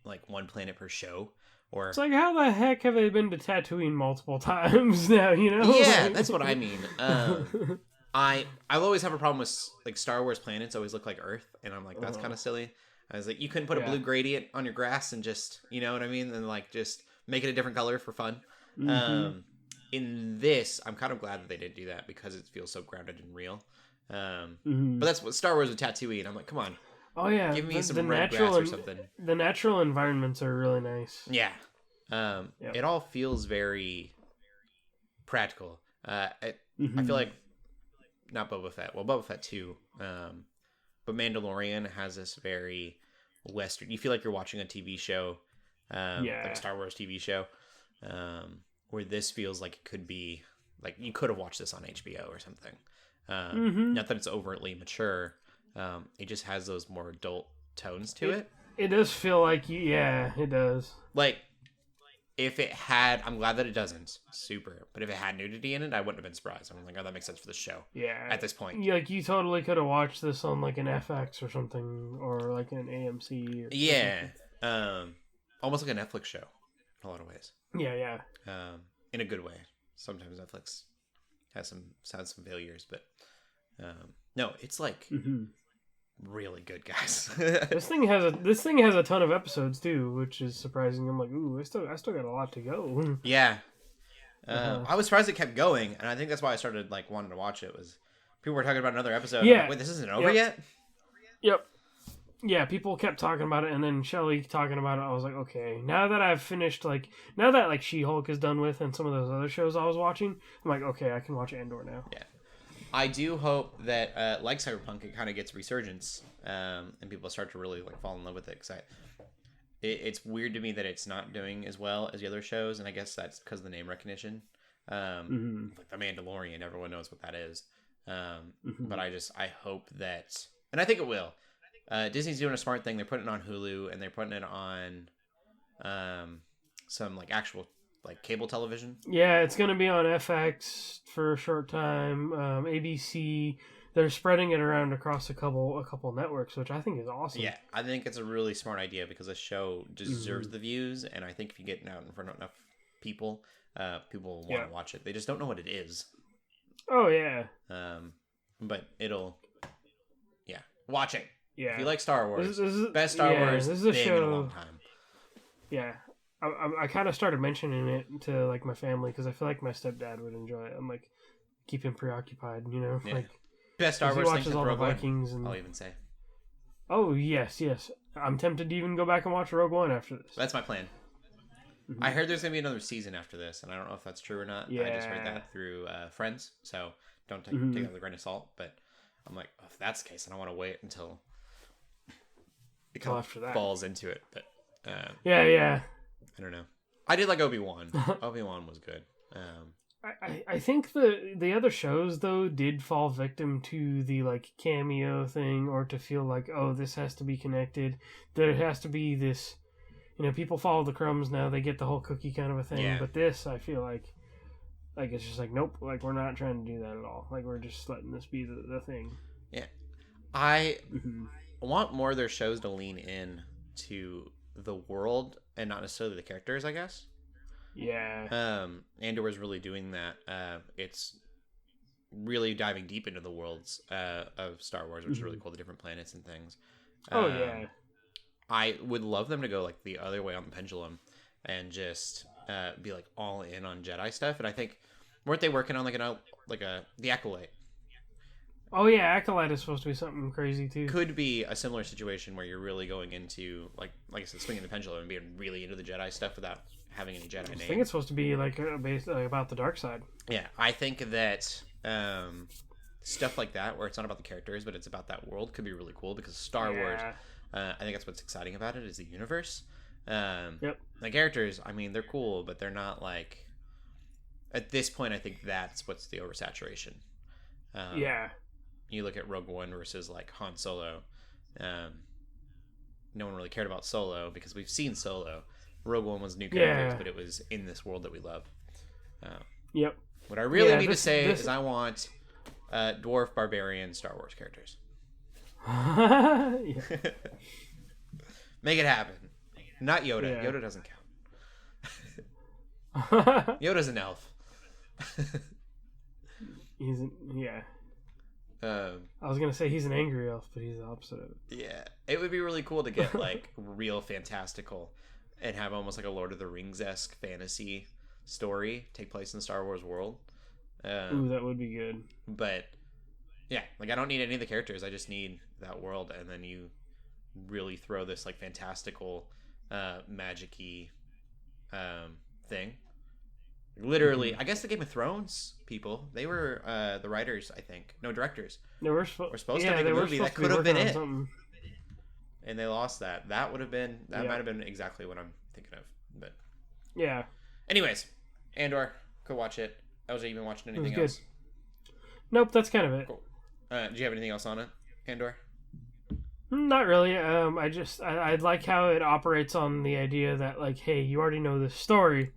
like one planet per show, or it's like how the heck have they been to Tatooine multiple times now? Yeah, that's what I mean. I always have a problem with like Star Wars planets always look like Earth, and I'm like that's kind of silly. I was like, you couldn't put a blue gradient on your grass and just you know what I mean, and like just make it a different color for fun. In this, I'm kind of glad that they didn't do that because it feels so grounded and real. But that's what Star Wars with Tatooine. I'm like, come on. Oh yeah, give me some red grass or something. The natural environments are really nice. Yeah, it all feels very practical. I feel like not Boba Fett. Well, Boba Fett too. But Mandalorian has this very Western. You feel like you're watching a TV show, like a Star Wars TV show, where this feels like it could be like you could have watched this on HBO or something. Not that it's overtly mature. It just has those more adult tones to it. It does feel like it does. Like, if it had, I'm glad that it doesn't. Super. But if it had nudity in it, I wouldn't have been surprised. I'm like, oh, that makes sense for the show. Yeah. At this point. Like, you totally could have watched this on, like, an FX or something, or, like, an AMC. Almost like a Netflix show, in a lot of ways. Yeah. In a good way. Sometimes Netflix has some failures, but, no, it's like... really good, guys. This thing has a ton of episodes too, which is surprising. I'm like, ooh, I still got a lot to go. Yeah. I was surprised it kept going, and I think that's why I started like wanting to watch it. Was people were talking about another episode? Yeah. Like, wait, this isn't over yet. Yep. Yeah, people kept talking about it, and then Shelley talking about it. I was like, okay, now that I've finished, now that She-Hulk is done with, and some of those other shows I was watching, I'm like, okay, I can watch Andor now. Yeah. I do hope that, like Cyberpunk, it kind of gets resurgence, and people start to really like fall in love with it. Because it's weird to me that it's not doing as well as the other shows, and I guess that's because of the name recognition. Like the Mandalorian, everyone knows what that is. But I hope that, and I think it will. Disney's doing a smart thing. They're putting it on Hulu, and they're putting it on some like actual like cable television. Yeah, it's going to be on FX for a short time. ABC, they're spreading it around across a couple networks, which I think is awesome. Yeah, I think it's a really smart idea because the show deserves the views, and I think if you get it out in front of enough people, people will want to watch it. They just don't know what it is. Oh yeah. But watch it. Yeah. If you like Star Wars, this is, best Star Wars this is a thing show, in a long time. Yeah. I kind of started mentioning it to like my family because I feel like my stepdad would enjoy it. I'm like, keep him preoccupied, like best Star Wars thing watches all the Vikings and I'll even say. Oh yes. I'm tempted to even go back and watch Rogue One after this. That's my plan. I heard there's gonna be another season after this, and I don't know if that's true or not. Yeah. I just heard that through friends, so don't take that with a grain of salt. But I'm like, if that's the case, then I want to wait until it kind of falls into it. But yeah. I don't know. I did like Obi-Wan. Obi-Wan was good. I think the other shows though did fall victim to the like cameo thing, or to feel like, oh, this has to be connected. There has to be this people follow the crumbs now. They get the whole cookie kind of a thing. Yeah. But this, I feel like it's just like, nope, like we're not trying to do that at all. Like we're just letting this be the thing. Yeah. I want more of their shows to lean in to the world and not necessarily the characters, I guess. Yeah. Andor was really doing that. It's really diving deep into the worlds of Star Wars, which is really cool, the different planets and things. Yeah. I would love them to go like the other way on the pendulum and just be like all in on Jedi stuff. And I think, weren't they working on the Acolyte? Oh yeah, Acolyte is supposed to be something crazy too. Could be a similar situation where you're really going into like I said, swinging the pendulum and being really into the Jedi stuff without having any Jedi names. I think it's supposed to be like about the dark side. Yeah, I think that stuff like that, where it's not about the characters but it's about that world, could be really cool because Star Wars. I think that's what's exciting about it is the universe. Yep. The characters, I mean, they're cool, but they're not like. At this point, I think that's what's the oversaturation. Yeah. You look at Rogue One versus like Han Solo. No one really cared about Solo because we've seen Solo. Rogue One was new characters, but it was in this world that we love. Yep. What I really need to say is I want dwarf barbarian Star Wars characters. Make it happen. Not Yoda. Yeah. Yoda doesn't count. Yoda's an elf. I was gonna say he's an angry elf, but he's the opposite of it. Yeah, it would be really cool to get like real fantastical and have almost like a Lord of the Rings-esque fantasy story take place in the Star Wars world. Ooh, that would be good. But yeah, like I don't need any of the characters. I just need that world, and then you really throw this like fantastical, magic-y thing. Literally, I guess the Game of Thrones people, they were the writers, I think. No, directors. They were supposed to make a movie. That could have been it. And they lost that. That would have been, might have been exactly what I'm thinking of. But yeah. Anyways, Andor, go watch it. LJ, you been watching anything else? Nope, that's kind of it. Cool. Do you have anything else on it, Andor? Not really. I like how it operates on the idea that like, hey, you already know this story,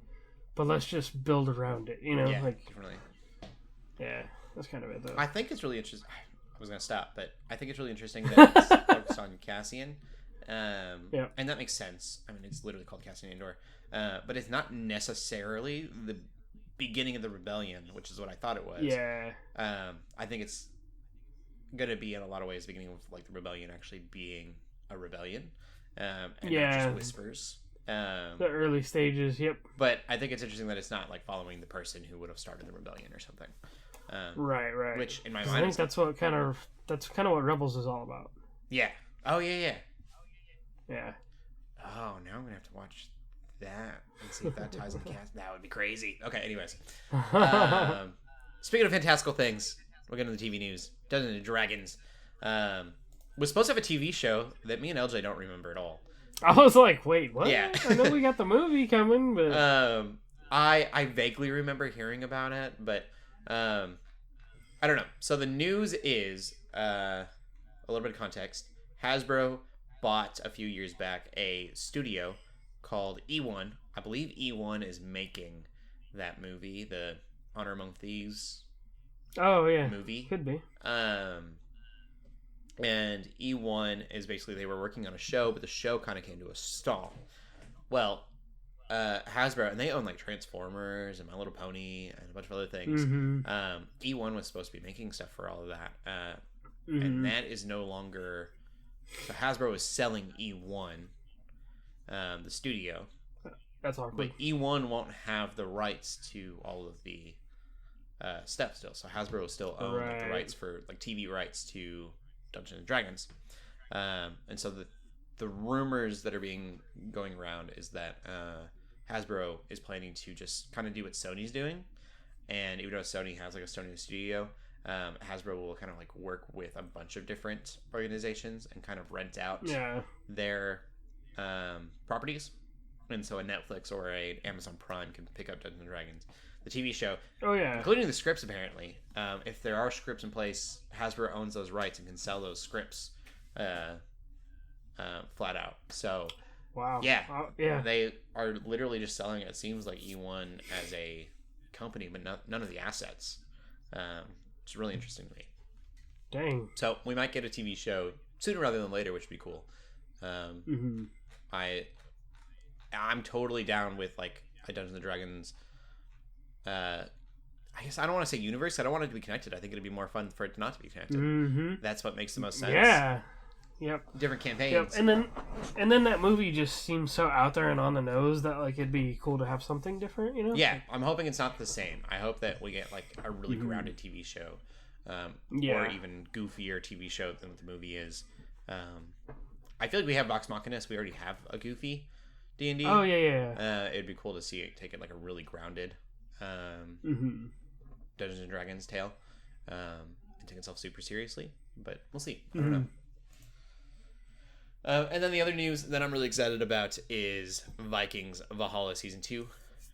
but let's just build around it. You know, yeah, like definitely. Yeah, that's kind of it though. I think it's really interesting. I was gonna stop, but I think it's really interesting that it's focused on Cassian. Yeah. And that makes sense. I mean, it's literally called Cassian Andor, but it's not necessarily the beginning of the rebellion, which is what I thought it was. Yeah. I think it's gonna be in a lot of ways the beginning of like the rebellion actually being a rebellion, and not just whispers. The early stages, yep. But I think it's interesting that it's not like following the person who would have started the rebellion or something. Right. Which in my mind, I think that's kind of what Rebels is all about. Yeah. Oh yeah. Yeah. Oh, now I'm gonna have to watch that and see if that ties in the cast. That would be crazy. Okay. Anyways, speaking of fantastical things, we're getting to the TV news. Dungeons and Dragons was supposed to have a TV show that me and LJ don't remember at all. I was like, wait, what? Yeah. I know we got the movie coming, but I vaguely remember hearing about it, but I don't know. So the news is a little bit of context. Hasbro bought a few years back a studio called E1. I believe E1 is making that movie, the Honor Among Thieves. Oh yeah, movie could be. And E1 is basically they were working on a show, but the show kind of came to a stall. Well, Hasbro, and they own like Transformers and My Little Pony and a bunch of other things. Mm-hmm. E1 was supposed to be making stuff for all of that, and that is no longer. So Hasbro is selling E1, the studio. That's awkward. But E1 won't have the rights to all of the stuff still. So Hasbro will still own like, the rights for like TV rights to Dungeons and Dragons, and so the rumors that are going around is that Hasbro is planning to just kind of do what Sony's doing, and even though Sony has like a Sony studio, Hasbro will kind of like work with a bunch of different organizations and kind of rent out their properties, and so a Netflix or a Amazon Prime can pick up Dungeons and Dragons. The TV show, including the scripts apparently. If there are scripts in place, Hasbro owns those rights and can sell those scripts flat out. So Wow. Yeah. Yeah. They are literally just selling, it seems like, E1 as a company, but none of the assets. It's really interesting to me. Dang. So we might get a TV show sooner rather than later, which would be cool. I'm totally down with like a Dungeons and Dragons. I guess I don't want to say universe. I don't want it to be connected. I think it'd be more fun for it not to be connected. That's what makes the most sense. Yeah. Yep. Different campaigns. Yep. And then that movie just seems so out there and on the nose that like it'd be cool to have something different, you know? Yeah, I'm hoping it's not the same. I hope that we get like a really grounded TV show, or even goofier TV show than what the movie is. I feel like we have Vox Machina. We already have a goofy D&D. Oh yeah. It'd be cool to see it take it like a really grounded Dungeons and Dragons tale, and take itself super seriously. But we'll see. I don't know. And then the other news that I'm really excited about is Vikings Valhalla Season 2.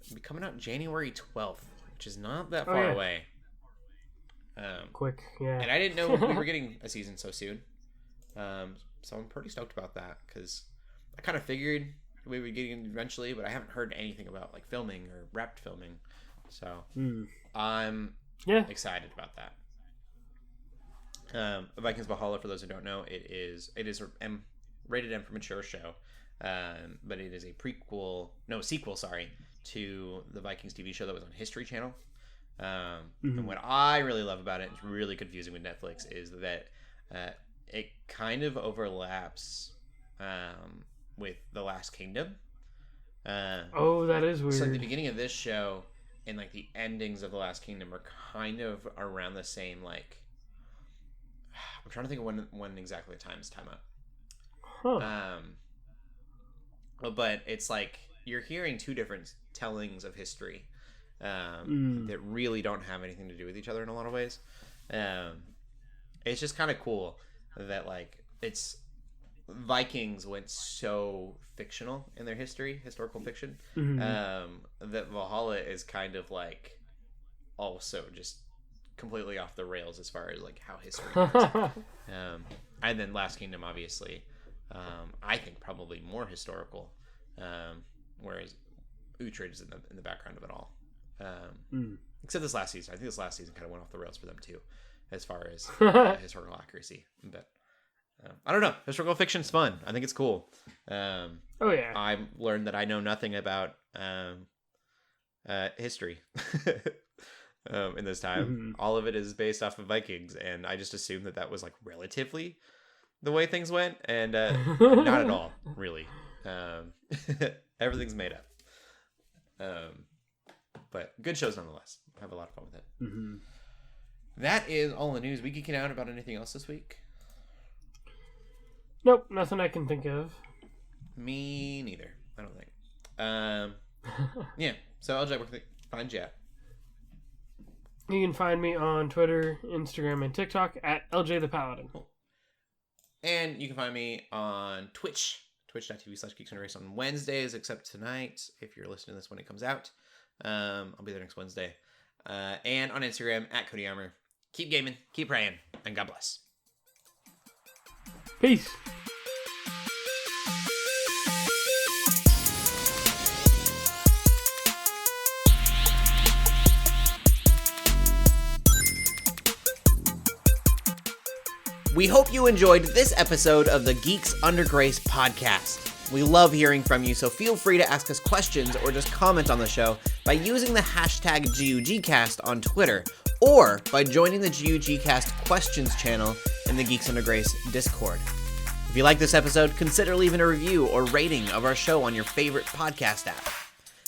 It'll be coming out January 12th, which is not that far away. Quick, yeah. And I didn't know we were getting a season so soon. So I'm pretty stoked about that, because I kind of figured we would get it eventually, but I haven't heard anything about like filming or wrapped filming. So I'm excited about that. Vikings Valhalla, for those who don't know, it is a rated M for mature show, but it is a sequel to the Vikings TV show that was on History Channel. And what I really love about it, it's really confusing with Netflix, is that it kind of overlaps with The Last Kingdom. That is weird. So the beginning of this show and like the endings of The Last Kingdom are kind of around the same, like, I'm trying to think of when exactly the times time up. But it's like you're hearing two different tellings of history that really don't have anything to do with each other in a lot of ways. It's just kind of cool that like it's Vikings went so fictional in their history, historical fiction, that Valhalla is kind of like also just completely off the rails as far as like how history works. And then Last Kingdom, obviously, I think probably more historical, whereas Uhtred is in the background of it all. Except this last season. I think this last season kind of went off the rails for them too, as far as historical accuracy. But I don't know. Historical fiction's fun. I think it's cool. I learned that I know nothing about history in this time. All of it is based off of Vikings, and I just assumed that was like relatively the way things went, and not at all, really. Everything's made up. But good shows nonetheless. I have a lot of fun with it. That is all the news. We geeking out about anything else this week? Nope, nothing I can think of. Me neither. I don't think. Yeah. So LJ, where can they find you at? You can find me on Twitter, Instagram, and TikTok at LJ the Paladin. Cool. And you can find me on Twitch, twitch.tv/Geeks Under Grace on Wednesdays, except tonight, if you're listening to this when it comes out. I'll be there next Wednesday. And on Instagram at Cody Armour. Keep gaming, keep praying, and God bless. Peace. We hope you enjoyed this episode of the Geeks Under Grace podcast. We love hearing from you, so feel free to ask us questions or just comment on the show by using the hashtag GUGcast on Twitter, or by joining the GUGcast questions channel in the Geeks Under Grace Discord. If you like this episode, consider leaving a review or rating of our show on your favorite podcast app.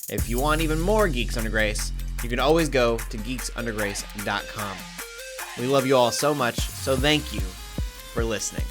If you want even more Geeks Under Grace, you can always go to geeksundergrace.com. We love you all so much, so thank you for listening.